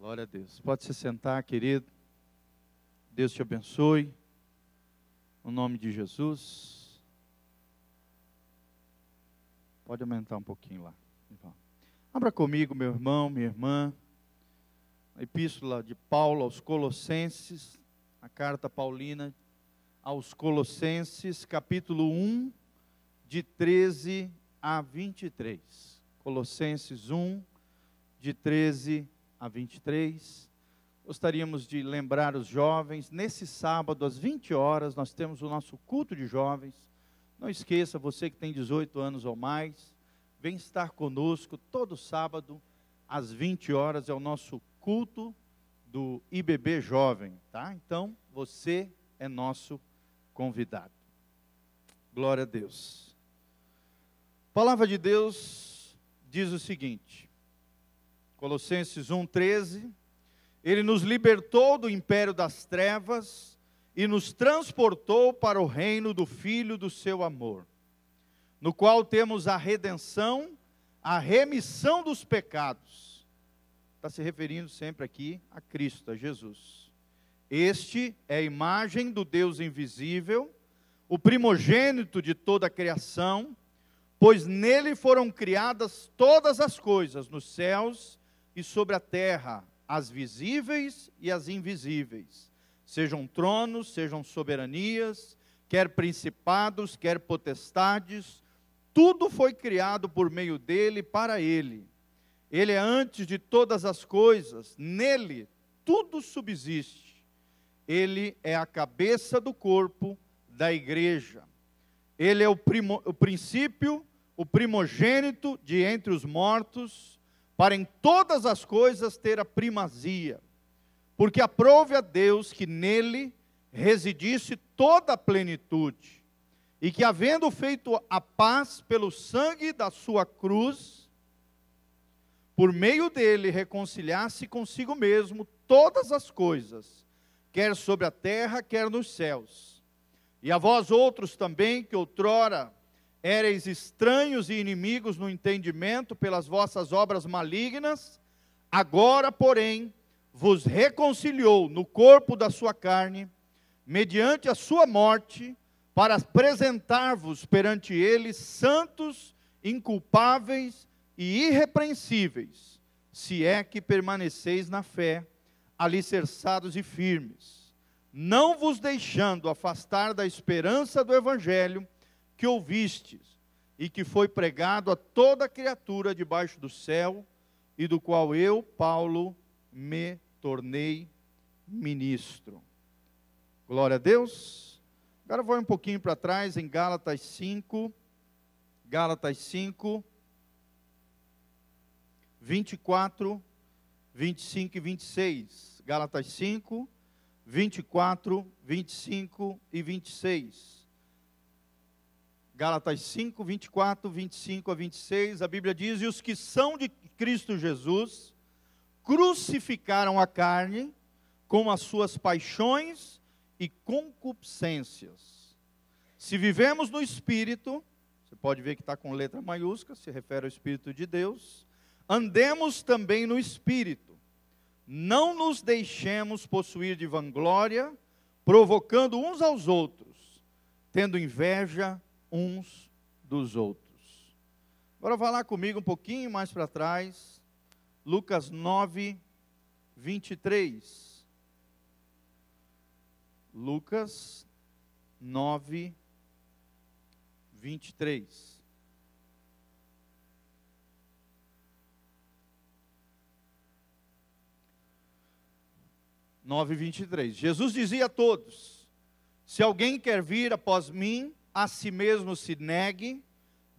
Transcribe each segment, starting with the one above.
Glória a Deus. Pode se sentar, querido. Deus te abençoe. No nome de Jesus. Pode aumentar um pouquinho lá. Abra comigo, meu irmão, minha irmã. A epístola de Paulo aos Colossenses, a carta paulina aos Colossenses, capítulo 1, de 13 a 23. Colossenses 1, de 13 a 23. Gostaríamos de lembrar os jovens, nesse sábado, às 20 horas, nós temos o nosso culto de jovens. Não esqueça, você que tem 18 anos ou mais, vem estar conosco todo sábado, às 20 horas, é o nosso culto do IBB Jovem, tá? Então, você é nosso convidado. Glória a Deus. A palavra de Deus diz o seguinte, Colossenses 1:13, Ele nos libertou do império das trevas e nos transportou para o reino do Filho do seu amor, no qual temos a redenção, a remissão dos pecados. Está se referindo sempre aqui a Cristo, a Jesus. Este é a imagem do Deus invisível, o primogênito de toda a criação, pois nele foram criadas todas as coisas, nos céus e sobre a terra, as visíveis e as invisíveis, sejam tronos, sejam soberanias, quer principados, quer potestades, tudo foi criado por meio dele e para ele. Ele é antes de todas as coisas, nele tudo subsiste. Ele é a cabeça do corpo da igreja. Ele é o princípio, o primogênito de entre os mortos, para em todas as coisas ter a primazia, porque aprove a Deus que nele residisse toda a plenitude, e que havendo feito a paz pelo sangue da sua cruz, por meio dele reconciliasse consigo mesmo todas as coisas, quer sobre a terra, quer nos céus. E a vós outros também, que outrora éreis estranhos e inimigos no entendimento pelas vossas obras malignas, agora, porém, vos reconciliou no corpo da sua carne, mediante a sua morte, para apresentar-vos perante ele santos, inculpáveis e irrepreensíveis, se é que permaneceis na fé, alicerçados e firmes, não vos deixando afastar da esperança do evangelho que ouvistes, e que foi pregado a toda criatura debaixo do céu, e do qual eu, Paulo, me tornei ministro. Glória a Deus. Agora vou um pouquinho para trás, em Gálatas 5, 24, 25 e 26. Gálatas 5, 24, 25 e 26. Gálatas 5, 24, 25 a 26, a Bíblia diz: e os que são de Cristo Jesus, crucificaram a carne com as suas paixões e concupiscências. Se vivemos no Espírito, você pode ver que está com letra maiúscula, se refere ao Espírito de Deus, andemos também no Espírito, não nos deixemos possuir de vanglória, provocando uns aos outros, tendo inveja uns dos outros. Agora vá lá comigo um pouquinho mais para trás, Lucas 9, 23. Lucas 9, 23. Jesus dizia a todos: se alguém quer vir após mim, a si mesmo se negue,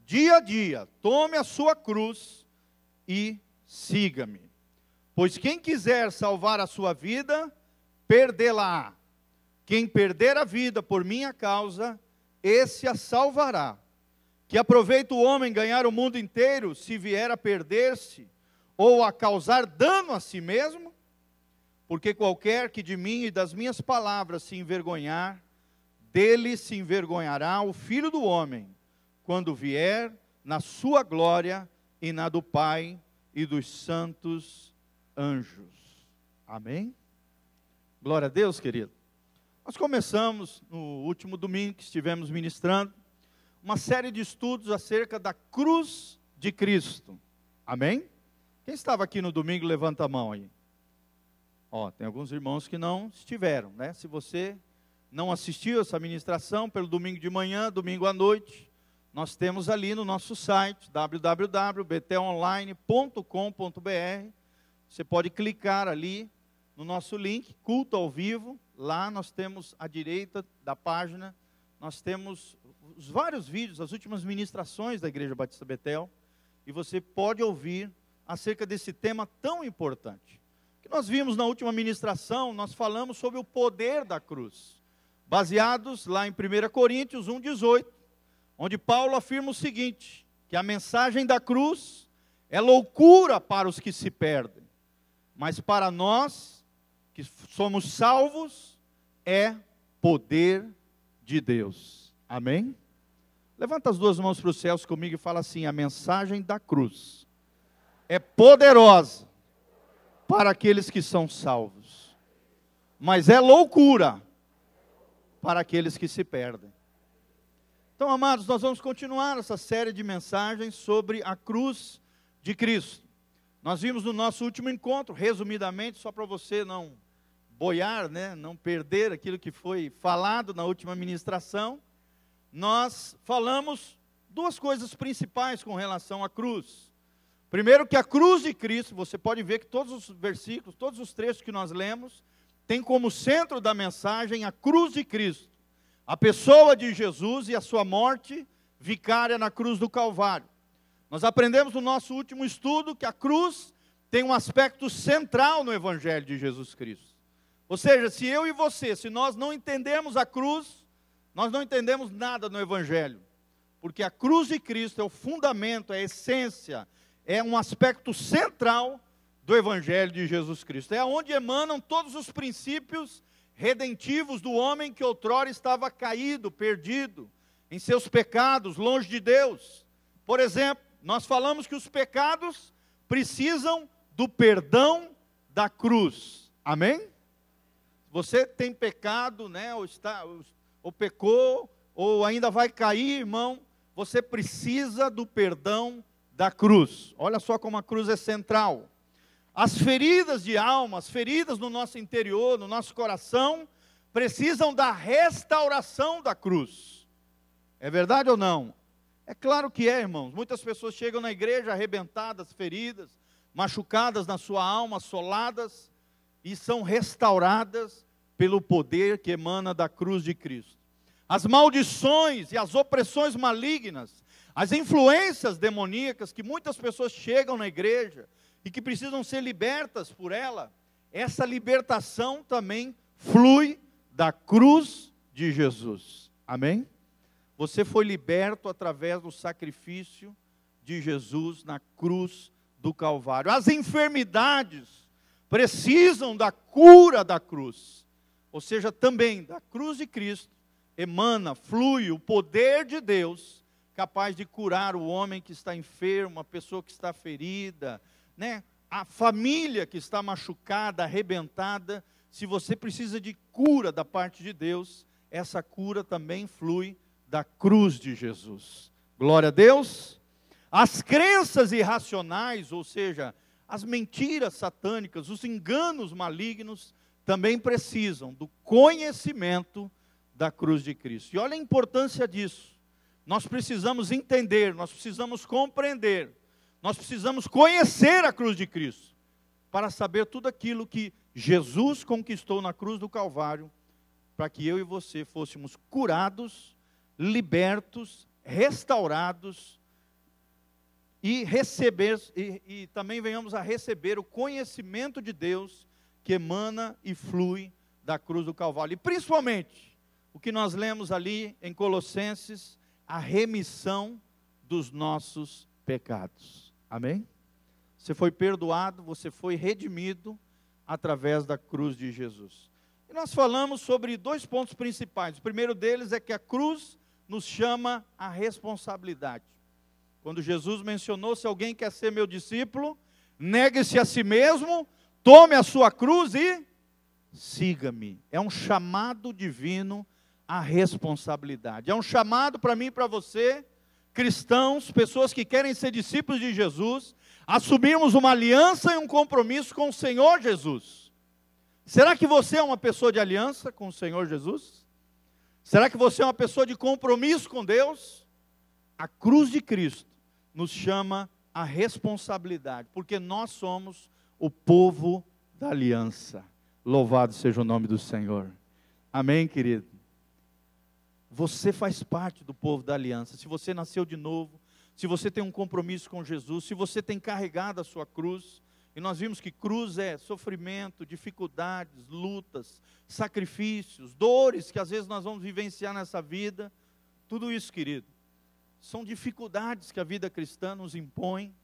dia a dia, tome a sua cruz e siga-me. Pois quem quiser salvar a sua vida, perdê-la-á. Quem perder a vida por minha causa, esse a salvará. Que aproveita o homem ganhar o mundo inteiro, se vier a perder-se, ou a causar dano a si mesmo? Porque qualquer que de mim e das minhas palavras se envergonhar, dele se envergonhará o Filho do Homem, quando vier na sua glória e na do Pai e dos santos anjos. Amém? Glória a Deus, querido. Nós começamos no último domingo que estivemos ministrando uma série de estudos acerca da cruz de Cristo. Amém? Quem estava aqui no domingo, levanta a mão aí. Tem alguns irmãos que não estiveram, né? Se você não assistiu essa ministração pelo domingo de manhã, domingo à noite, nós temos ali no nosso site, www.btelonline.com.br. Você pode clicar ali no nosso link, culto ao vivo. Lá nós temos à direita da página, nós temos os vários vídeos, as últimas ministrações da Igreja Batista Betel. E você pode ouvir acerca desse tema tão importante. Que nós vimos na última ministração, nós falamos sobre o poder da cruz, baseados lá em 1 Coríntios 1,18, onde Paulo afirma o seguinte, que a mensagem da cruz é loucura para os que se perdem, mas para nós, que somos salvos, é poder de Deus. Amém? Levanta as duas mãos para os céus comigo e fala assim, a mensagem da cruz é poderosa para aqueles que são salvos, mas é loucura para aqueles que se perdem. Então, amados, nós vamos continuar essa série de mensagens sobre a cruz de Cristo. Nós vimos no nosso último encontro, resumidamente, só para você não boiar, né, não perder aquilo que foi falado na última ministração, nós falamos duas coisas principais com relação à cruz. Primeiro, que a cruz de Cristo, você pode ver que todos os versículos, todos os trechos que nós lemos, tem como centro da mensagem a cruz de Cristo, a pessoa de Jesus e a sua morte vicária na cruz do Calvário. Nós aprendemos no nosso último estudo que a cruz tem um aspecto central no Evangelho de Jesus Cristo. Ou seja, se eu e você, se nós não entendemos a cruz, nós não entendemos nada no Evangelho, porque a cruz de Cristo é o fundamento, é a essência, é um aspecto central do Evangelho de Jesus Cristo. É onde emanam todos os princípios redentivos do homem que outrora estava caído, perdido, em seus pecados, longe de Deus. Por exemplo, nós falamos que os pecados precisam do perdão da cruz. Amém? Você tem pecado, né, ou pecou, ou ainda vai cair, irmão, você precisa do perdão da cruz. Olha só como a cruz é central. As feridas de alma, as feridas no nosso interior, no nosso coração, precisam da restauração da cruz. É verdade ou não? É claro que é, irmãos. Muitas pessoas chegam na igreja arrebentadas, feridas, machucadas na sua alma, assoladas, e são restauradas pelo poder que emana da cruz de Cristo. As maldições e as opressões malignas, as influências demoníacas que muitas pessoas chegam na igreja e que precisam ser libertas por ela, essa libertação também flui da cruz de Jesus. Amém? Você foi liberto através do sacrifício de Jesus na cruz do Calvário. As enfermidades precisam da cura da cruz, ou seja, também da cruz de Cristo emana, flui o poder de Deus, capaz de curar o homem que está enfermo, a pessoa que está ferida, né? A família que está machucada, arrebentada. Se você precisa de cura da parte de Deus, essa cura também flui da cruz de Jesus. Glória a Deus. As crenças irracionais, ou seja, as mentiras satânicas, os enganos malignos, também precisam do conhecimento da cruz de Cristo. E olha a importância disso. Nós precisamos entender, nós precisamos compreender, nós precisamos conhecer a cruz de Cristo, para saber tudo aquilo que Jesus conquistou na cruz do Calvário, para que eu e você fôssemos curados, libertos, restaurados, e também venhamos a receber o conhecimento de Deus, que emana e flui da cruz do Calvário. E principalmente, o que nós lemos ali em Colossenses, a remissão dos nossos pecados. Amém? Você foi perdoado, você foi redimido através da cruz de Jesus. E nós falamos sobre dois pontos principais. O primeiro deles é que a cruz nos chama à responsabilidade. Quando Jesus mencionou, se alguém quer ser meu discípulo, negue-se a si mesmo, Tome a sua cruz e siga-me. É um chamado divino à responsabilidade. É um chamado para mim e para você, cristãos, pessoas que querem ser discípulos de Jesus, assumirmos uma aliança e um compromisso com o Senhor Jesus. Será que você é uma pessoa de aliança com o Senhor Jesus? Será que você é uma pessoa de compromisso com Deus? A cruz de Cristo nos chama à responsabilidade, porque nós somos o povo da aliança. Louvado seja o nome do Senhor. Amém, querido? Você faz parte do povo da aliança. Se você nasceu de novo, se você tem um compromisso com Jesus, se você tem carregado a sua cruz, e nós vimos que cruz é sofrimento, dificuldades, lutas, sacrifícios, dores que às vezes nós vamos vivenciar nessa vida. Tudo isso, querido, são dificuldades que a vida cristã nos impõe,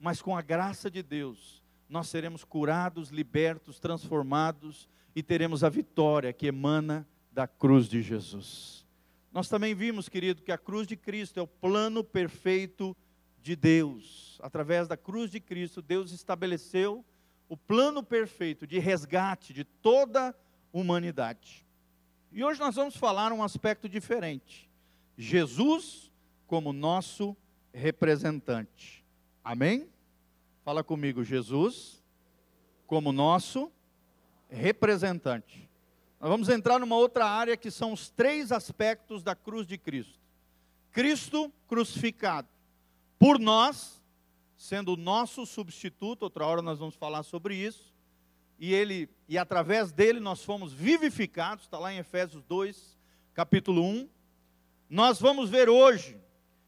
mas com a graça de Deus, nós seremos curados, libertos, transformados e teremos a vitória que emana da cruz de Jesus. Nós também vimos, querido, que a cruz de Cristo é o plano perfeito de Deus. Através da cruz de Cristo, Deus estabeleceu o plano perfeito de resgate de toda a humanidade. E hoje nós vamos falar um aspecto diferente. Jesus como nosso representante. Amém? Fala comigo, Jesus como nosso representante. Nós vamos entrar numa outra área que são os 3 aspectos da cruz de Cristo. Cristo crucificado por nós, sendo o nosso substituto, outra hora nós vamos falar sobre isso, e através dele nós fomos vivificados, está lá em Efésios 2, capítulo 1. Nós vamos ver hoje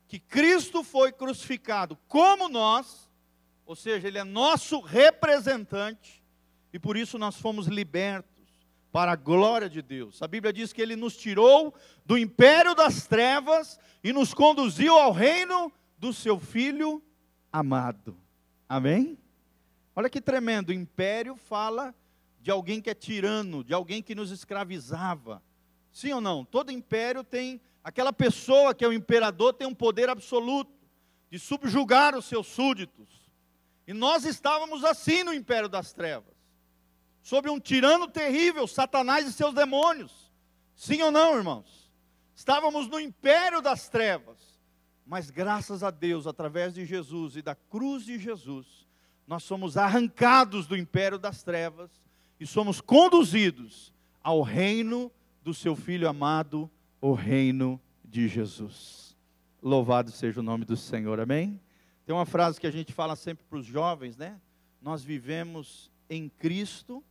que Cristo foi crucificado como nós, ou seja, ele é nosso representante, e por isso nós fomos libertos para a glória de Deus. A Bíblia diz que ele nos tirou do império das trevas e nos conduziu ao reino do seu Filho amado. Amém? Olha que tremendo, império fala de alguém que é tirano, de alguém que nos escravizava. Sim ou não? Todo império tem, aquela pessoa que é o imperador tem um poder absoluto de subjugar os seus súditos. E nós estávamos assim no império das trevas, sob um tirano terrível, Satanás e seus demônios. Sim ou não, irmãos? Estávamos no império das trevas. Mas graças a Deus, através de Jesus e da cruz de Jesus, nós somos arrancados do império das trevas e somos conduzidos ao reino do seu Filho amado, o reino de Jesus. Louvado seja o nome do Senhor, amém? Tem uma frase que a gente fala sempre para os jovens, né? Nós vivemos em Cristo,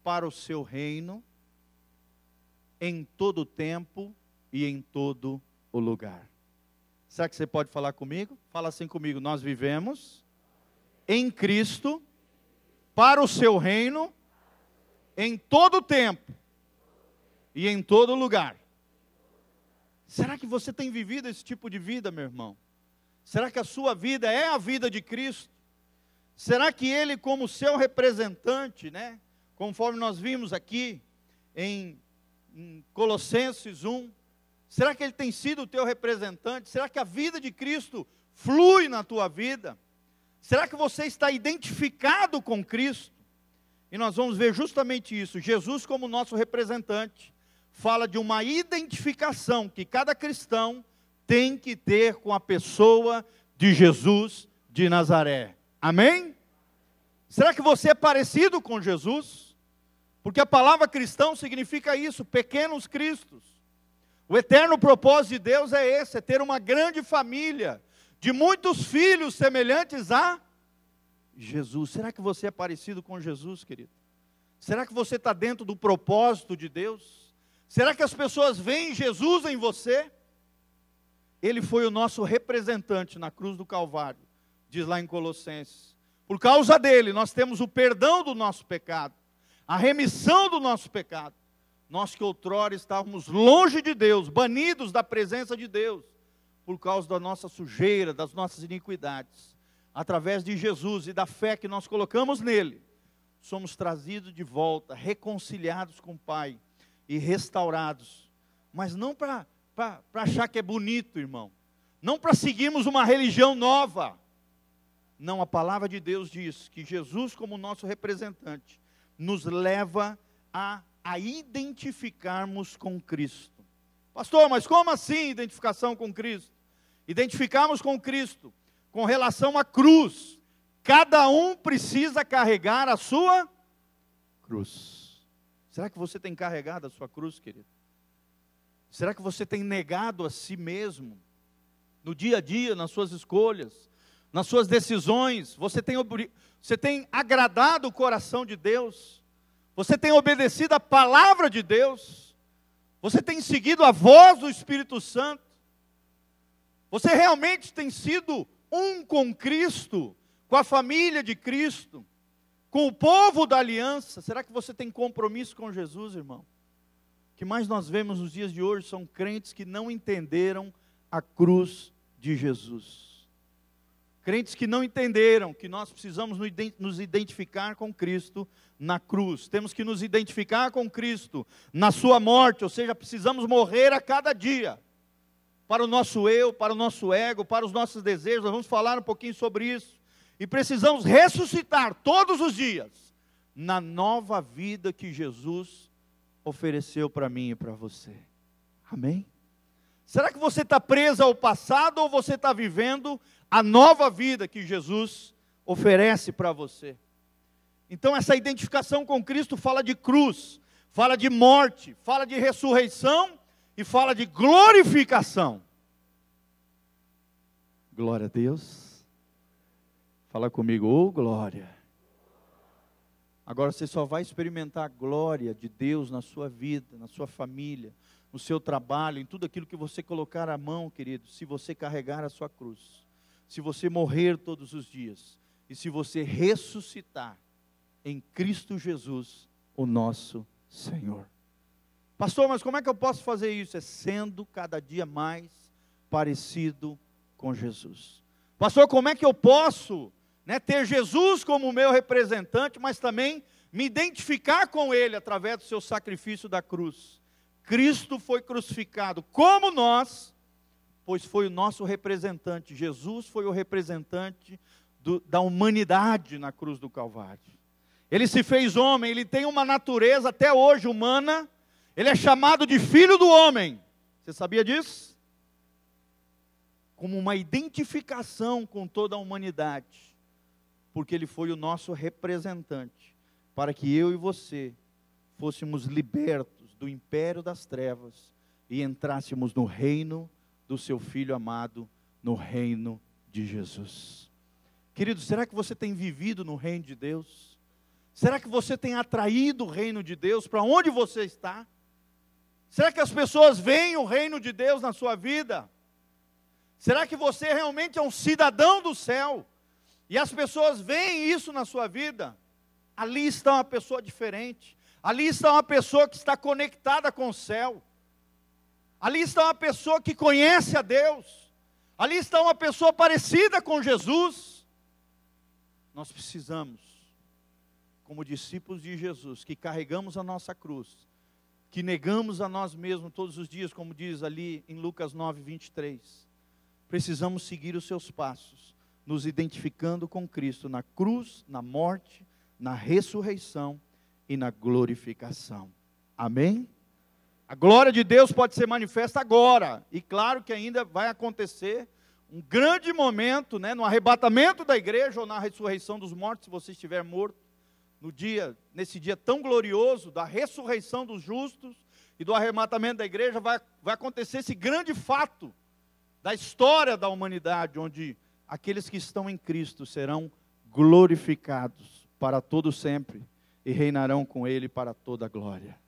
para o seu reino, em todo o tempo e em todo o lugar. Será que você pode falar comigo? Fala assim comigo, nós vivemos em Cristo, para o seu reino, em todo o tempo e em todo lugar. Será que você tem vivido esse tipo de vida, meu irmão? Será que a sua vida é a vida de Cristo? Será que Ele, como seu representante, né? Conforme nós vimos aqui em Colossenses 1, será que Ele tem sido o teu representante? Será que a vida de Cristo flui na tua vida? Será que você está identificado com Cristo? E nós vamos ver justamente isso. Jesus, como nosso representante, fala de uma identificação que cada cristão tem que ter com a pessoa de Jesus de Nazaré. Amém? Será que você é parecido com Jesus? Porque a palavra cristão significa isso, pequenos cristos. O eterno propósito de Deus é esse, é ter uma grande família, de muitos filhos semelhantes a Jesus. Será que você é parecido com Jesus, querido? Será que você está dentro do propósito de Deus? Será que as pessoas veem Jesus em você? Ele foi o nosso representante na cruz do Calvário, diz lá em Colossenses. Por causa dele, nós temos o perdão do nosso pecado, a remissão do nosso pecado. Nós que outrora estávamos longe de Deus, banidos da presença de Deus, por causa da nossa sujeira, das nossas iniquidades. Através de Jesus e da fé que nós colocamos nele, somos trazidos de volta, reconciliados com o Pai e restaurados. Mas não para achar que é bonito, irmão. Não para seguirmos uma religião nova. Não, a palavra de Deus diz que Jesus, como nosso representante, nos leva a identificarmos com Cristo. Pastor, mas como assim identificação com Cristo? Identificarmos com Cristo com relação à cruz. Cada um precisa carregar a sua cruz. Será que você tem carregado a sua cruz, querido? Será que você tem negado a si mesmo? No dia a dia, nas suas escolhas, nas suas decisões, você tem agradado o coração de Deus? Você tem obedecido a palavra de Deus? Você tem seguido a voz do Espírito Santo? Você realmente tem sido um com Cristo, com a família de Cristo, com o povo da aliança? Será que você tem compromisso com Jesus, irmão? O que mais nós vemos nos dias de hoje são crentes que não entenderam a cruz de Jesus. Crentes que não entenderam que nós precisamos nos identificar com Cristo na cruz. Temos que nos identificar com Cristo na sua morte, ou seja, precisamos morrer a cada dia. Para o nosso eu, para o nosso ego, para os nossos desejos. Nós vamos falar um pouquinho sobre isso. E precisamos ressuscitar todos os dias na nova vida que Jesus ofereceu para mim e para você. Amém? Será que você está preso ao passado ou você está vivendo a nova vida que Jesus oferece para você? Então essa identificação com Cristo fala de cruz, fala de morte, fala de ressurreição e fala de glorificação. Glória a Deus. Fala comigo, ô glória. Agora você só vai experimentar a glória de Deus na sua vida, na sua família, no seu trabalho, em tudo aquilo que você colocar a mão, querido, se você carregar a sua cruz, se você morrer todos os dias, e se você ressuscitar em Cristo Jesus, o nosso Senhor. Pastor, mas como é que eu posso fazer isso? É sendo cada dia mais parecido com Jesus. Pastor, como é que eu posso, ter Jesus como meu representante, mas também me identificar com Ele através do seu sacrifício da cruz? Cristo foi crucificado como nós, pois foi o nosso representante. Jesus foi o representante da humanidade na cruz do Calvário. Ele se fez homem, ele tem uma natureza até hoje humana, ele é chamado de Filho do Homem. Você sabia disso? Como uma identificação com toda a humanidade, porque ele foi o nosso representante, para que eu e você fôssemos libertos do império das trevas e entrássemos no reino do seu Filho amado, no reino de Jesus. Querido, será que você tem vivido no reino de Deus? Será que você tem atraído o reino de Deus para onde você está? Será que as pessoas veem o reino de Deus na sua vida? Será que você realmente é um cidadão do céu? E as pessoas veem isso na sua vida? Ali está uma pessoa diferente. Ali está uma pessoa que está conectada com o céu. Ali está uma pessoa que conhece a Deus. Ali está uma pessoa parecida com Jesus. Nós precisamos, como discípulos de Jesus, que carregamos a nossa cruz, que negamos a nós mesmos todos os dias, como diz ali em Lucas 9, 23. Precisamos seguir os seus passos, nos identificando com Cristo na cruz, na morte, na ressurreição e na glorificação. Amém? A glória de Deus pode ser manifesta agora, e claro que ainda vai acontecer um grande momento, no arrebatamento da igreja ou na ressurreição dos mortos, se você estiver morto, nesse dia tão glorioso da ressurreição dos justos e do arrebatamento da igreja, vai acontecer esse grande fato da história da humanidade, onde aqueles que estão em Cristo serão glorificados para todo sempre e reinarão com Ele para toda a glória.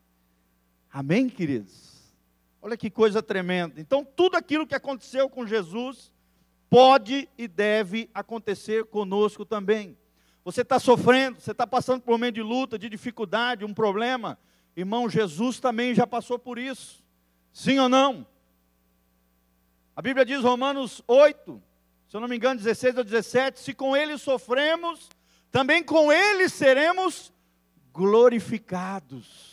Amém, queridos? Olha que coisa tremenda. Então, tudo aquilo que aconteceu com Jesus pode e deve acontecer conosco também. Você está sofrendo, você está passando por um momento de luta, de dificuldade, um problema. Irmão, Jesus também já passou por isso. Sim ou não? A Bíblia diz, Romanos 8, se eu não me engano, 16 ou 17, se com Ele sofremos, também com Ele seremos glorificados.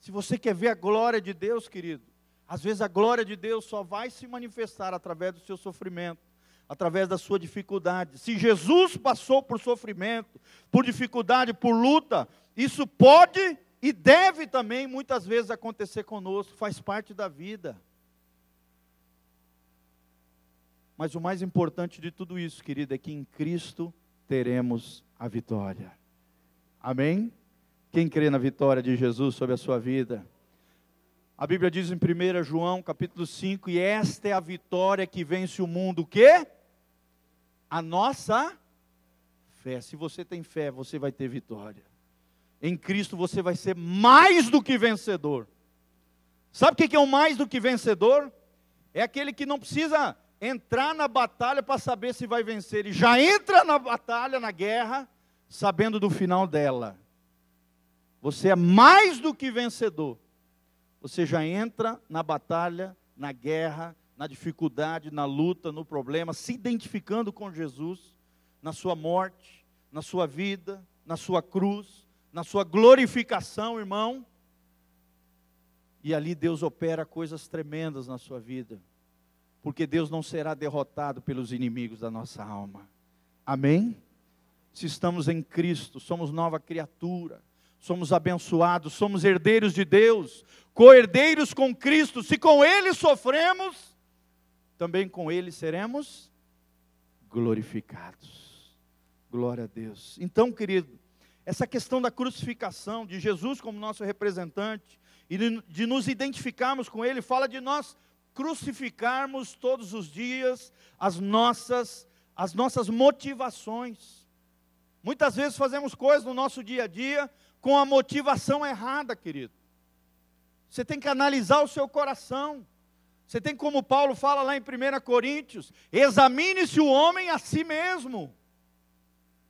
Se você quer ver a glória de Deus, querido, às vezes a glória de Deus só vai se manifestar através do seu sofrimento, através da sua dificuldade. Se Jesus passou por sofrimento, por dificuldade, por luta, isso pode e deve também muitas vezes acontecer conosco, faz parte da vida. Mas o mais importante de tudo isso, querido, é que em Cristo teremos a vitória. Amém? Quem crê na vitória de Jesus sobre a sua vida? A Bíblia diz em 1 João, capítulo 5, e esta é a vitória que vence o mundo, o quê? A nossa fé. Se você tem fé, você vai ter vitória. Em Cristo você vai ser mais do que vencedor. Sabe o que é o mais do que vencedor? É aquele que não precisa entrar na batalha para saber se vai vencer. Ele já entra na batalha, na guerra, sabendo do final dela. Você é mais do que vencedor. Você já entra na batalha, na guerra, na dificuldade, na luta, no problema, se identificando com Jesus, na sua morte, na sua vida, na sua cruz, na sua glorificação, irmão. E ali Deus opera coisas tremendas na sua vida, porque Deus não será derrotado pelos inimigos da nossa alma. Amém? Se estamos em Cristo, somos nova criatura, somos abençoados, somos herdeiros de Deus, co-herdeiros com Cristo. Se com Ele sofremos, também com Ele seremos glorificados. Glória a Deus. Então, querido, essa questão da crucificação, de Jesus como nosso representante, e de nos identificarmos com Ele, fala de nós crucificarmos todos os dias as nossas motivações. Muitas vezes fazemos coisas no nosso dia a dia com a motivação errada, querido. Você tem que analisar o seu coração. Você tem, como Paulo fala lá em 1 Coríntios, examine-se o homem a si mesmo.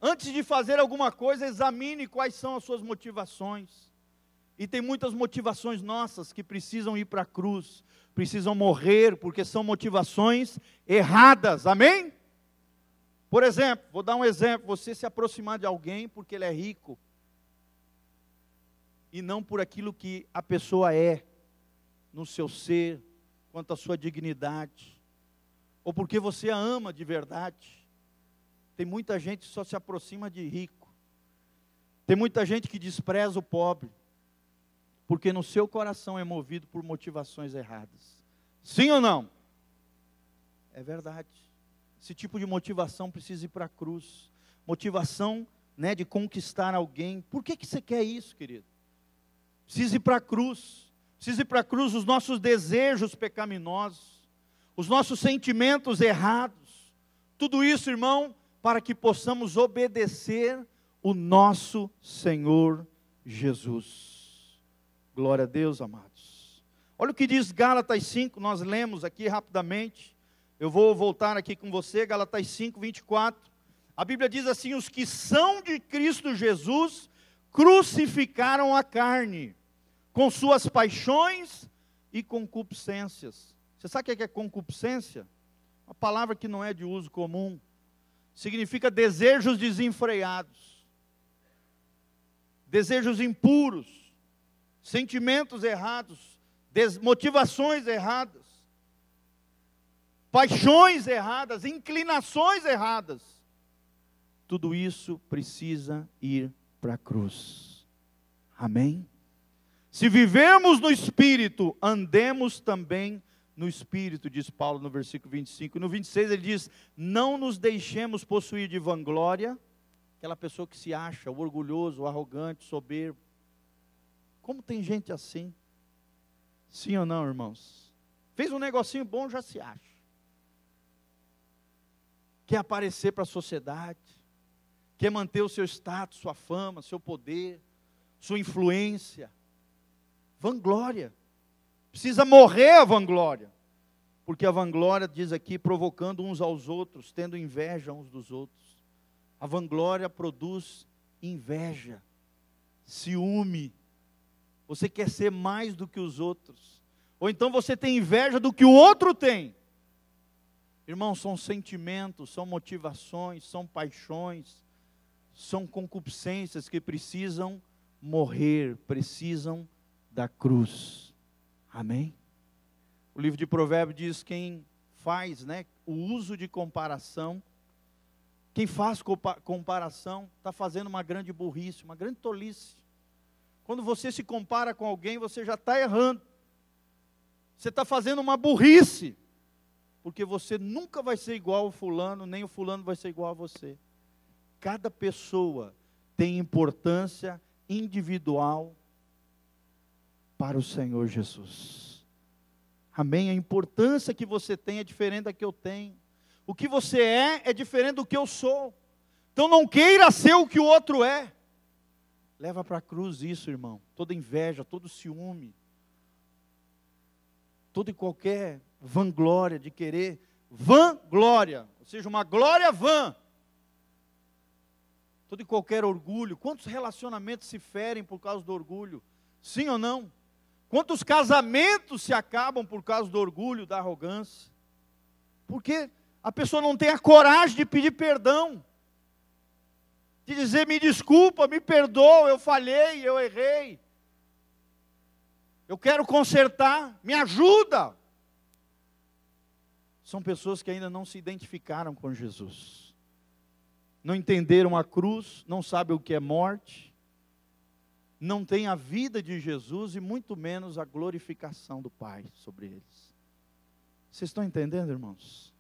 Antes de fazer alguma coisa, examine quais são as suas motivações. E tem muitas motivações nossas que precisam ir para a cruz, precisam morrer, porque são motivações erradas, amém? Por exemplo, vou dar um exemplo, você se aproximar de alguém porque ele é rico, e não por aquilo que a pessoa é, no seu ser, quanto à sua dignidade, ou porque você a ama de verdade. Tem muita gente que só se aproxima de rico, tem muita gente que despreza o pobre, porque no seu coração é movido por motivações erradas. Sim ou não? É verdade. Esse tipo de motivação precisa ir para a cruz. Motivação, né, de conquistar alguém. Por que você quer isso, querido? Precisa ir para a cruz. Precisa ir para a cruz os nossos desejos pecaminosos, os nossos sentimentos errados. Tudo isso, irmão, para que possamos obedecer o nosso Senhor Jesus. Glória a Deus, amados. Olha o que diz Gálatas 5, nós lemos aqui rapidamente. Eu vou voltar aqui com você, Gálatas 5, 24. A Bíblia diz assim: os que são de Cristo Jesus crucificaram a carne, com suas paixões e concupiscências. Você sabe o que é concupiscência? Uma palavra que não é de uso comum. Significa desejos desenfreados, desejos impuros, sentimentos errados, motivações erradas, paixões erradas, inclinações erradas. Tudo isso precisa ir para a cruz. Amém? Se vivemos no Espírito, andemos também no Espírito, diz Paulo no versículo 25. No 26 ele diz: não nos deixemos possuir de vanglória, aquela pessoa que se acha, o orgulhoso, o arrogante, soberbo. Como tem gente assim? Sim ou não, irmãos? Fez um negocinho bom, já se acha. Quer aparecer para a sociedade, quer manter o seu status, sua fama, seu poder, sua influência. Vanglória. Precisa morrer a vanglória. Porque a vanglória, diz aqui, provocando uns aos outros, tendo inveja uns dos outros. A vanglória produz inveja, ciúme. Você quer ser mais do que os outros. Ou então você tem inveja do que o outro tem. Irmão, são sentimentos, são motivações, são paixões, são concupiscências que precisam morrer, precisam da cruz. Amém? O livro de Provérbios diz: quem faz, né, o uso de comparação, quem faz comparação está fazendo uma grande burrice, uma grande tolice. Quando você se compara com alguém, você já está errando. Você está fazendo uma burrice, porque você nunca vai ser igual ao fulano, nem o fulano vai ser igual a você. Cada pessoa tem importância individual para o Senhor Jesus. Amém? A importância que você tem é diferente da que eu tenho. O que você é diferente do que eu sou. Então não queira ser o que o outro é. Leva para a cruz isso, irmão. Toda inveja, todo ciúme, toda e qualquer vanglória de querer, vanglória, ou seja, uma glória vã. Todo e qualquer orgulho. Quantos relacionamentos se ferem por causa do orgulho? Sim ou não? Quantos casamentos se acabam por causa do orgulho, da arrogância? Porque a pessoa não tem a coragem de pedir perdão, de dizer, me desculpa, me perdoa, eu falhei, eu errei, eu quero consertar, me ajuda. São pessoas que ainda não se identificaram com Jesus, não entenderam a cruz, não sabem o que é morte, não têm a vida de Jesus e muito menos a glorificação do Pai sobre eles. Vocês estão entendendo, irmãos?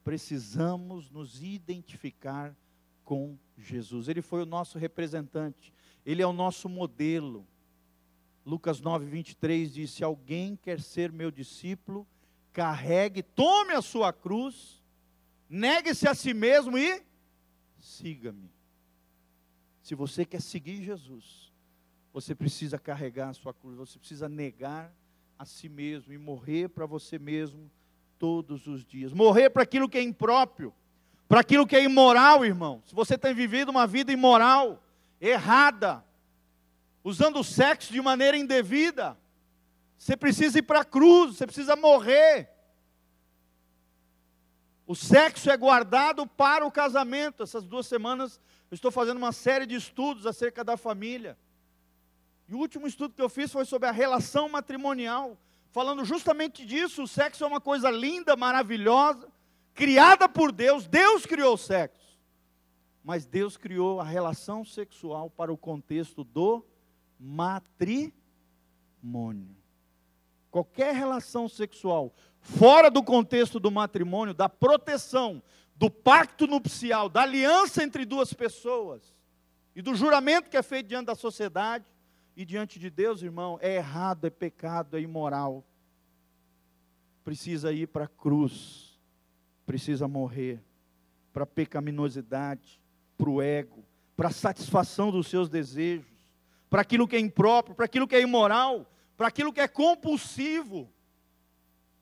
Precisamos nos identificar com Jesus. Ele foi o nosso representante, Ele é o nosso modelo. Lucas 9:23 diz, se alguém quer ser meu discípulo, carregue, tome a sua cruz, negue-se a si mesmo e siga-me. Se você quer seguir Jesus, você precisa carregar a sua cruz, você precisa negar a si mesmo e morrer para você mesmo todos os dias. Morrer para aquilo que é impróprio, para aquilo que é imoral, irmão. Se você tem vivido uma vida imoral, errada, usando o sexo de maneira indevida, você precisa ir para a cruz, você precisa morrer. O sexo é guardado para o casamento. Essas 2 semanas eu estou fazendo uma série de estudos acerca da família. E o último estudo que eu fiz foi sobre a relação matrimonial, falando justamente disso. O sexo é uma coisa linda, maravilhosa, criada por Deus. Deus criou o sexo, mas Deus criou a relação sexual para o contexto do matrimônio. Qualquer relação sexual fora do contexto do matrimônio, da proteção, do pacto nupcial, da aliança entre 2 pessoas e do juramento que é feito diante da sociedade e diante de Deus, irmão, é errado, é pecado, é imoral. Precisa ir para a cruz, precisa morrer para a pecaminosidade, para o ego, para a satisfação dos seus desejos, para aquilo que é impróprio, para aquilo que é imoral, para aquilo que é compulsivo.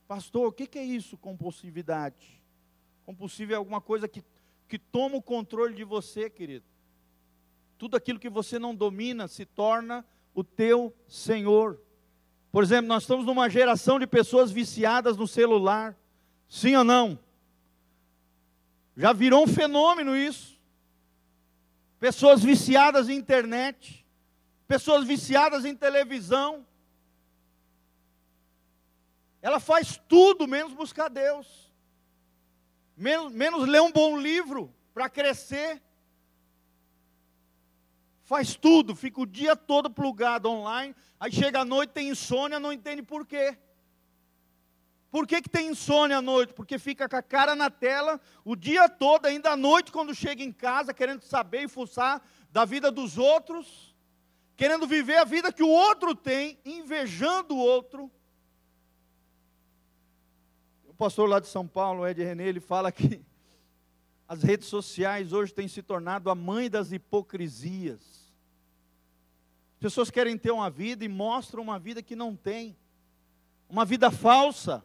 Pastor, o que é isso, compulsividade? Compulsivo é alguma coisa que toma o controle de você, querido. Tudo aquilo que você não domina se torna o teu senhor. Por exemplo, nós estamos numa geração de pessoas viciadas no celular. Sim ou não? Já virou um fenômeno isso. Pessoas viciadas em internet, pessoas viciadas em televisão. Ela faz tudo menos buscar Deus, menos ler um bom livro para crescer. Faz tudo, fica o dia todo plugado online, aí chega à noite, tem insônia, não entende por quê. Por que tem insônia à noite? Porque fica com a cara na tela o dia todo, ainda à noite quando chega em casa, querendo saber e fuçar da vida dos outros, querendo viver a vida que o outro tem, invejando o outro. O pastor lá de São Paulo, Ed René, ele fala que as redes sociais hoje têm se tornado a mãe das hipocrisias. As pessoas querem ter uma vida e mostram uma vida que não tem, uma vida falsa.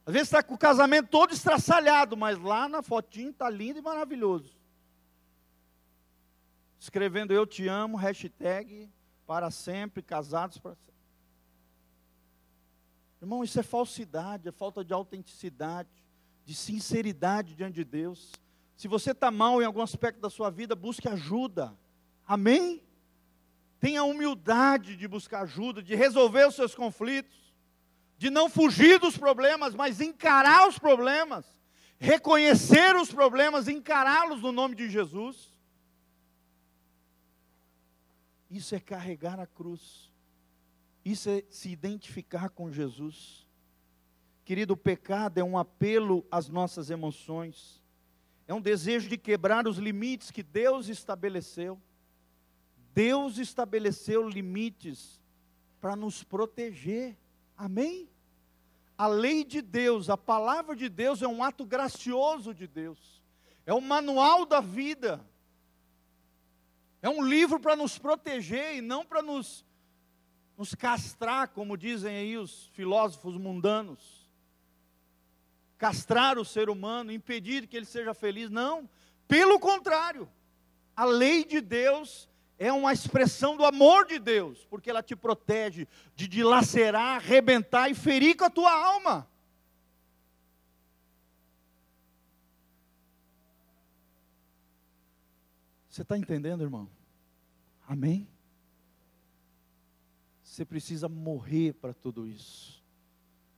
Às vezes está com o casamento todo estraçalhado, mas lá na fotinho está lindo e maravilhoso. Escrevendo eu te amo, hashtag para sempre, casados para sempre. Irmão, isso é falsidade, é falta de autenticidade, de sinceridade diante de Deus. Se você está mal em algum aspecto da sua vida, busque ajuda. Amém? Tenha humildade de buscar ajuda, de resolver os seus conflitos. de não fugir dos problemas, mas encarar os problemas, reconhecer os problemas, encará-los no nome de Jesus. Isso é carregar a cruz. Isso é se identificar com Jesus. Querido, o pecado é um apelo às nossas emoções. É um desejo de quebrar os limites que Deus estabeleceu. Deus estabeleceu limites para nos proteger. Amém? A lei de Deus, a palavra de Deus é um ato gracioso de Deus. É o manual da vida. É um livro para nos proteger e não para nos castrar, como dizem aí os filósofos mundanos. Castrar o ser humano, impedir que ele seja feliz. Não, pelo contrário. A lei de Deus é uma expressão do amor de Deus, porque ela te protege de dilacerar, arrebentar e ferir com a tua alma. Você está entendendo, irmão? Amém? Você precisa morrer para tudo isso.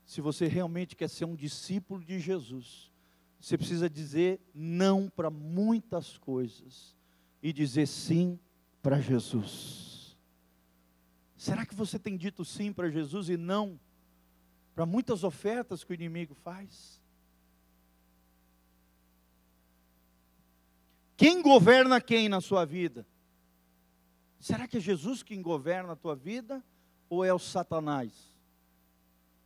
Se você realmente quer ser um discípulo de Jesus, você precisa dizer não para muitas coisas e dizer sim para Jesus. Será que você tem dito sim para Jesus e não para muitas ofertas que o inimigo faz? Quem governa quem na sua vida? Será que é Jesus quem governa a tua vida ou é o Satanás?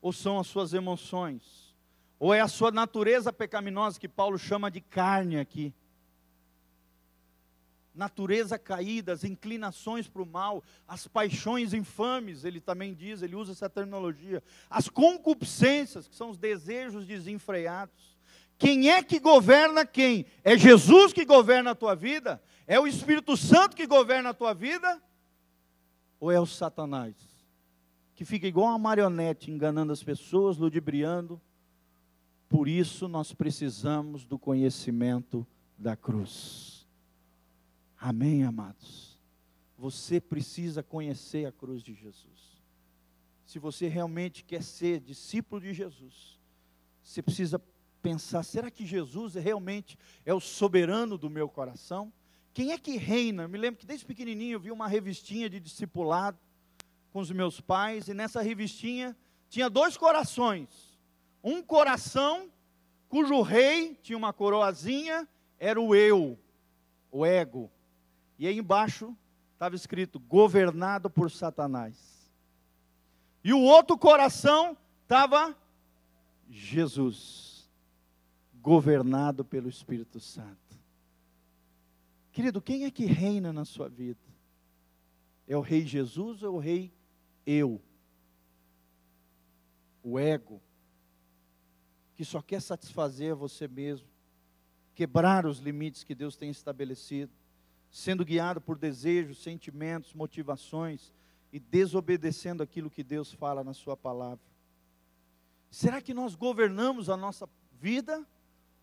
Ou são as suas emoções? Ou é a sua natureza pecaminosa que Paulo chama de carne aqui? Natureza caída, as inclinações para o mal, as paixões infames, ele também diz, ele usa essa terminologia. As concupiscências, que são os desejos desenfreados. Quem é que governa quem? É Jesus que governa a tua vida? É o Espírito Santo que governa a tua vida? Ou é o Satanás? Que fica igual uma marionete, enganando as pessoas, ludibriando. Por isso nós precisamos do conhecimento da cruz. Amém, amados? Você precisa conhecer a cruz de Jesus. Se você realmente quer ser discípulo de Jesus, você precisa pensar, será que Jesus realmente é o soberano do meu coração? Quem é que reina? Eu me lembro que desde pequenininho eu vi uma revistinha de discipulado com os meus pais, e nessa revistinha tinha 2 corações. Um coração cujo rei tinha uma coroazinha, era o eu, o ego. E aí embaixo estava escrito, governado por Satanás. E o outro coração estava Jesus, governado pelo Espírito Santo. Querido, quem é que reina na sua vida? É o rei Jesus ou o rei eu? O ego, que só quer satisfazer você mesmo, quebrar os limites que Deus tem estabelecido, sendo guiado por desejos, sentimentos, motivações, e desobedecendo aquilo que Deus fala na sua palavra. Será que nós governamos a nossa vida,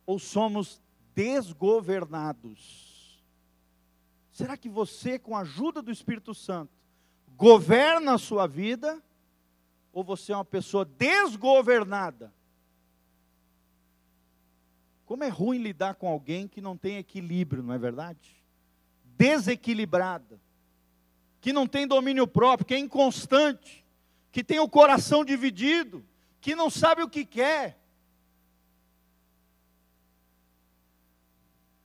ou somos desgovernados? Será que você, com a ajuda do Espírito Santo, governa a sua vida, ou você é uma pessoa desgovernada? Como é ruim lidar com alguém que não tem equilíbrio, não é verdade? Desequilibrada, que não tem domínio próprio, que é inconstante, que tem o coração dividido, que não sabe o que quer.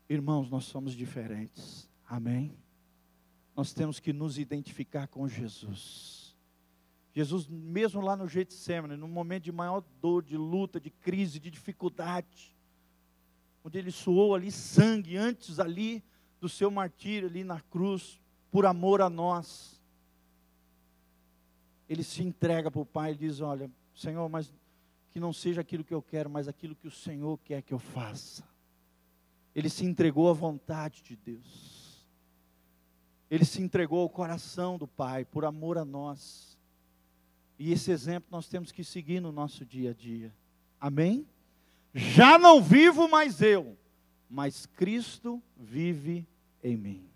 Irmãos, nós somos diferentes, amém? Nós temos que nos identificar com Jesus. Jesus, mesmo lá no Getsemane, no momento de maior dor, de luta, de crise, de dificuldade, onde ele suou ali sangue, antes ali do seu martírio, ali na cruz, por amor a nós, ele se entrega para o Pai e diz, olha, Senhor, mas que não seja aquilo que eu quero, mas aquilo que o Senhor quer que eu faça. Ele se entregou à vontade de Deus. Ele se entregou ao coração do Pai, por amor a nós. E esse exemplo nós temos que seguir no nosso dia a dia. Amém? Já não vivo mais eu, mas Cristo vive em mim.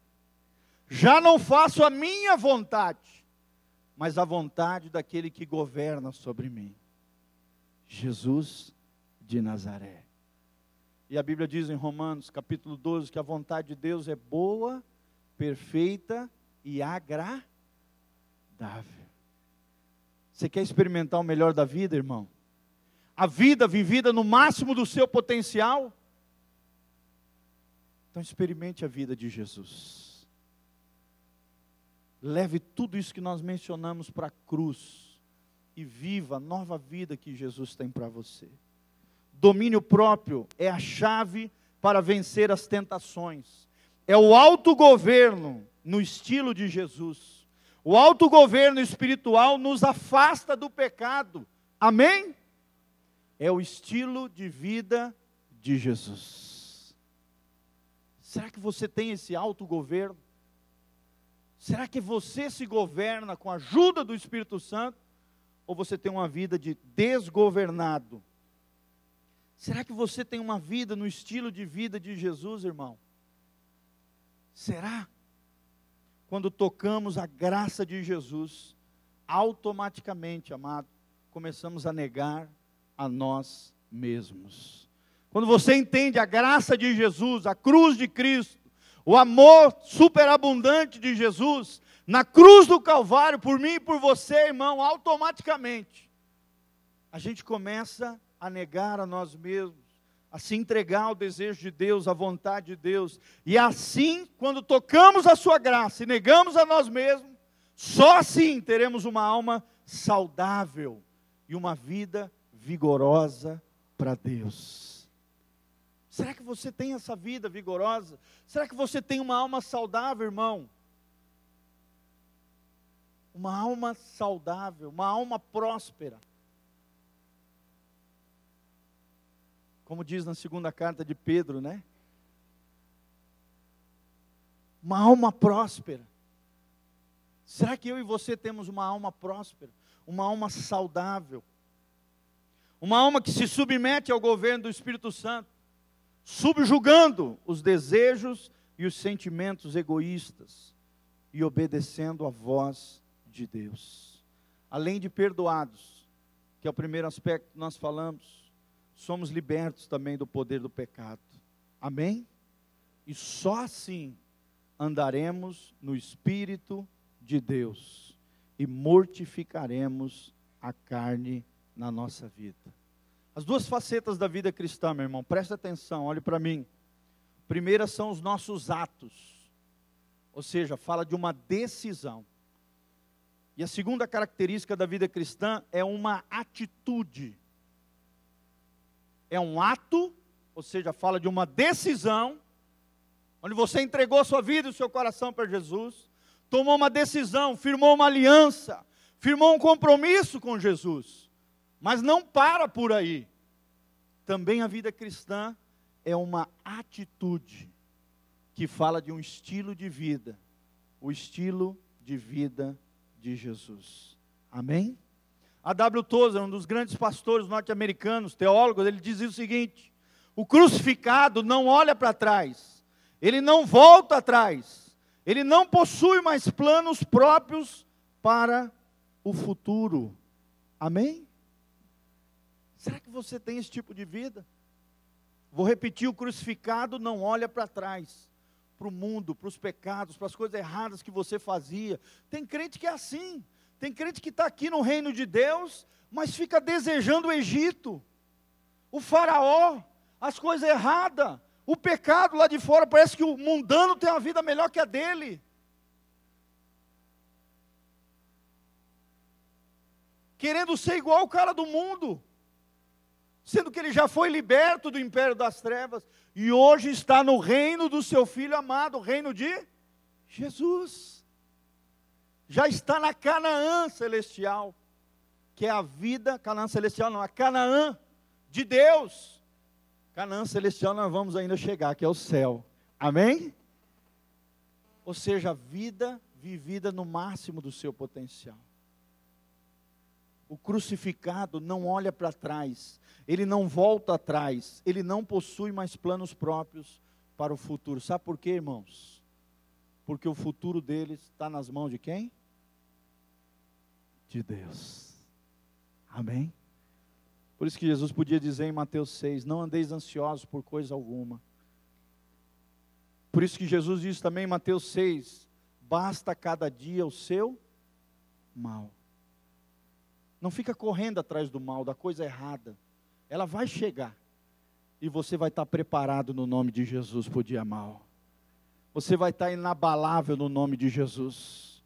Já não faço a minha vontade, mas a vontade daquele que governa sobre mim. Jesus de Nazaré. E a Bíblia diz em Romanos, capítulo 12, que a vontade de Deus é boa, perfeita e agradável. Você quer experimentar o melhor da vida, irmão? A vida vivida no máximo do seu potencial? Então experimente a vida de Jesus. Leve tudo isso que nós mencionamos para a cruz e viva a nova vida que Jesus tem para você. Domínio próprio é a chave para vencer as tentações. É o autogoverno no estilo de Jesus. O autogoverno espiritual nos afasta do pecado. Amém? É o estilo de vida de Jesus. Será que você tem esse autogoverno? Será que você se governa com a ajuda do Espírito Santo? Ou você tem uma vida de desgovernado? Será que você tem uma vida no estilo de vida de Jesus, irmão? Será? Quando tocamos a graça de Jesus, automaticamente, amado, começamos a negar a nós mesmos. Quando você entende a graça de Jesus, a cruz de Cristo, o amor superabundante de Jesus, na cruz do Calvário, por mim e por você, irmão, automaticamente, a gente começa a negar a nós mesmos, a se entregar ao desejo de Deus, à vontade de Deus. E assim, quando tocamos a sua graça e negamos a nós mesmos, só assim teremos uma alma saudável e uma vida vigorosa para Deus. Será que você tem essa vida vigorosa? Será que você tem uma alma saudável, irmão? Uma alma saudável, uma alma próspera. Como diz na segunda carta de Pedro, né? Uma alma próspera. Será que eu e você temos uma alma próspera? Uma alma saudável? Uma alma que se submete ao governo do Espírito Santo, subjugando os desejos e os sentimentos egoístas e obedecendo a voz de Deus. Além de perdoados, que é o primeiro aspecto que nós falamos, somos libertos também do poder do pecado. Amém? E só assim andaremos no Espírito de Deus e mortificaremos a carne na nossa vida. As duas facetas da vida cristã, meu irmão, presta atenção, olhe para mim. Primeira são os nossos atos, ou seja, fala de uma decisão. E a segunda característica da vida cristã é uma atitude. É um ato, ou seja, fala de uma decisão, onde você entregou a sua vida e o seu coração para Jesus, tomou uma decisão, firmou uma aliança, firmou um compromisso com Jesus, mas não para por aí. Também a vida cristã é uma atitude, que fala de um estilo de vida, o estilo de vida de Jesus. Amém? A W. Tozer, um dos grandes pastores norte-americanos, teólogos, ele dizia o seguinte: o crucificado não olha para trás, ele não volta atrás, ele não possui mais planos próprios para o futuro. Amém? Será que você tem esse tipo de vida? Vou repetir: o crucificado não olha para trás, para o mundo, para os pecados, para as coisas erradas que você fazia. Tem crente que é assim. Tem crente que está aqui no reino de Deus, mas fica desejando o Egito, o faraó, as coisas erradas, o pecado lá de fora. Parece que o mundano tem uma vida melhor que a dele. Querendo ser igual o cara do mundo, sendo que ele já foi liberto do império das trevas, e hoje está no reino do seu Filho amado, o reino de Jesus. Já está na Canaã celestial, que é a vida, Canaã celestial não, a Canaã de Deus. Canaã celestial nós vamos ainda chegar, que é o céu. Amém? Ou seja, a vida vivida no máximo do seu potencial. O crucificado não olha para trás, ele não volta atrás, ele não possui mais planos próprios para o futuro. Sabe por quê, irmãos? Porque o futuro dele está nas mãos de quem? De Deus. Amém? Por isso que Jesus podia dizer em Mateus 6, não andeis ansiosos por coisa alguma. Por isso que Jesus diz também em Mateus 6, basta cada dia o seu mal. Não fica correndo atrás do mal, da coisa errada. Ela vai chegar. E você vai estar preparado no nome de Jesus para o dia mal. Você vai estar inabalável no nome de Jesus.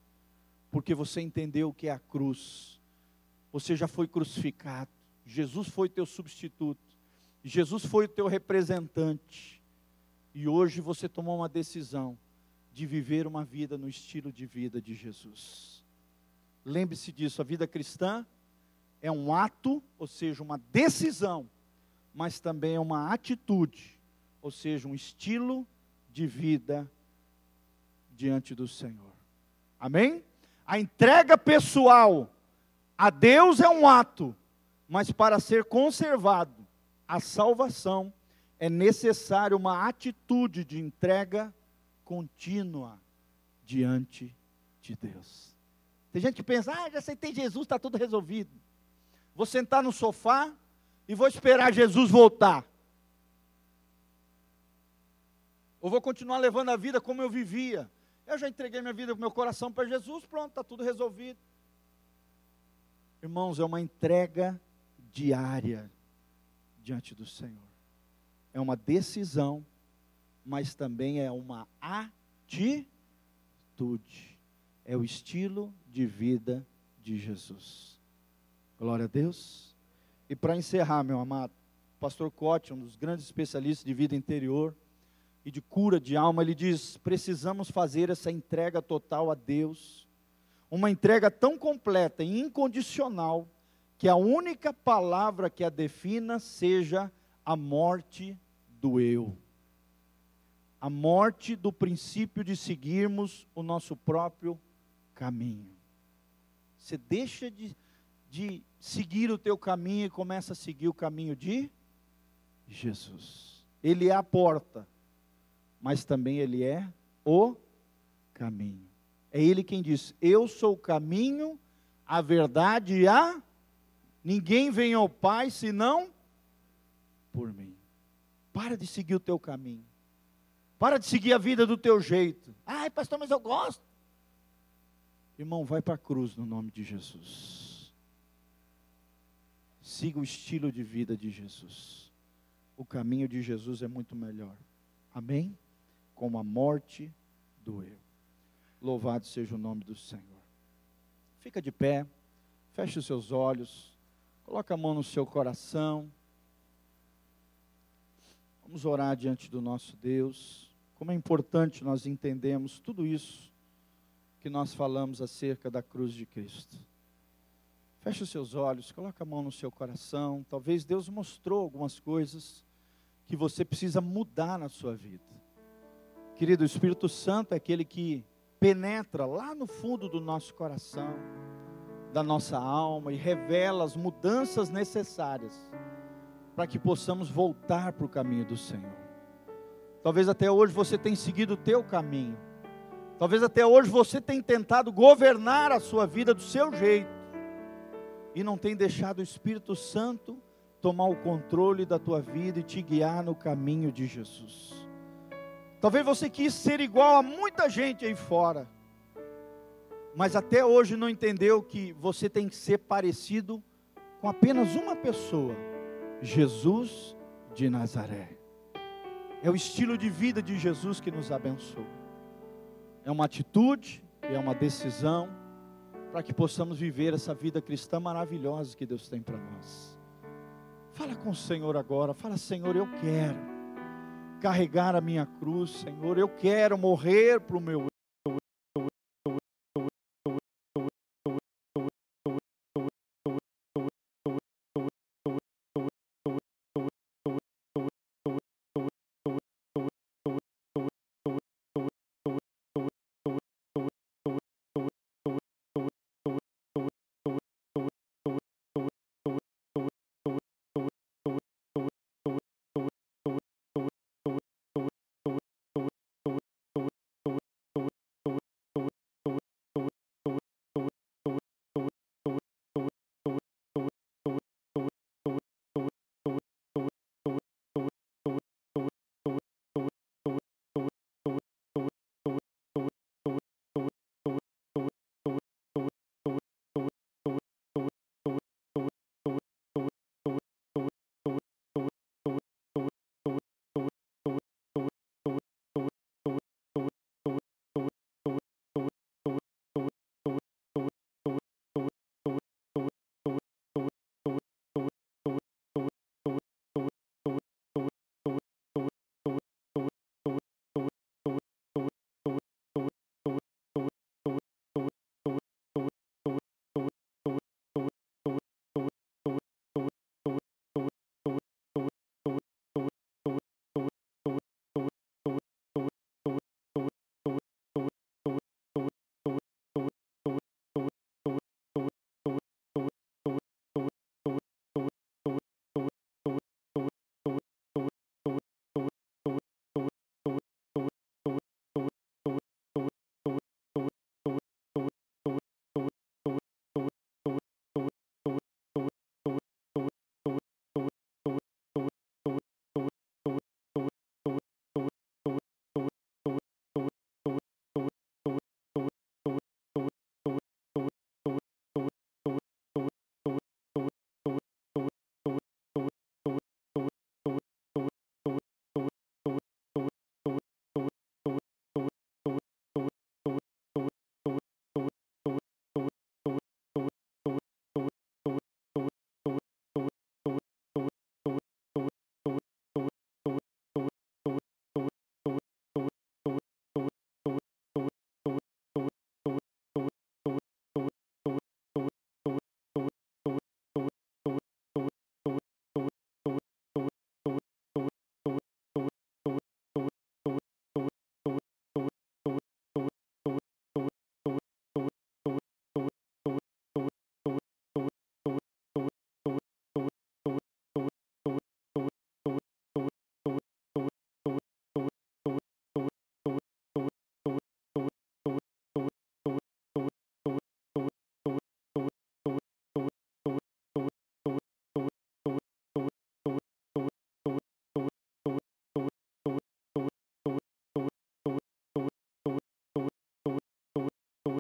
Porque você entendeu o que é a cruz. Você já foi crucificado. Jesus foi teu substituto. Jesus foi o teu representante. E hoje você tomou uma decisão de viver uma vida no estilo de vida de Jesus. Lembre-se disso, a vida cristã é um ato, ou seja, uma decisão, mas também é uma atitude, ou seja, um estilo de vida diante do Senhor. Amém? A entrega pessoal a Deus é um ato, mas para ser conservado a salvação, é necessário uma atitude de entrega contínua diante de Deus. Tem gente que pensa, já aceitei Jesus, está tudo resolvido. Vou sentar no sofá e vou esperar Jesus voltar. Ou vou continuar levando a vida como eu vivia. Eu já entreguei minha vida, meu coração para Jesus, pronto, está tudo resolvido. Irmãos, é uma entrega diária diante do Senhor. É uma decisão, mas também é uma atitude. É o estilo de vida de Jesus. Glória a Deus. E para encerrar, meu amado, o pastor Cote, um dos grandes especialistas de vida interior e de cura de alma, ele diz, precisamos fazer essa entrega total a Deus, uma entrega tão completa e incondicional, que a única palavra que a defina seja a morte do eu. A morte do princípio de seguirmos o nosso próprio caminho. Você deixa de seguir o teu caminho e começa a seguir o caminho de Jesus. Ele é a porta, mas também Ele é o caminho. É Ele quem diz, eu sou o caminho, a verdade e a... Ninguém vem ao Pai senão por mim. Para de seguir o teu caminho. Para de seguir a vida do teu jeito. Ai, pastor, mas eu gosto. Irmão, vai para a cruz no nome de Jesus. Siga o estilo de vida de Jesus. O caminho de Jesus é muito melhor. Amém? Como a morte do eu. Louvado seja o nome do Senhor. Fica de pé. Feche os seus olhos. Coloca a mão no seu coração. Vamos orar diante do nosso Deus. Como é importante nós entendermos tudo isso que nós falamos acerca da cruz de Cristo. Feche os seus olhos, coloca a mão no seu coração. Talvez Deus mostrou algumas coisas que você precisa mudar na sua vida. Querido, o Espírito Santo é aquele que penetra lá no fundo do nosso coração, da nossa alma, e revela as mudanças necessárias para que possamos voltar para o caminho do Senhor. Talvez até hoje você tenha seguido o teu caminho. Talvez até hoje você tenha tentado governar a sua vida do seu jeito. E não tenha deixado o Espírito Santo tomar o controle da tua vida e te guiar no caminho de Jesus. Talvez você quis ser igual a muita gente aí fora. Mas até hoje não entendeu que você tem que ser parecido com apenas uma pessoa. Jesus de Nazaré. É o estilo de vida de Jesus que nos abençoa. É uma atitude, é uma decisão, para que possamos viver essa vida cristã maravilhosa que Deus tem para nós. Fala com o Senhor agora, fala, Senhor, eu quero carregar a minha cruz, Senhor, eu quero morrer para o meu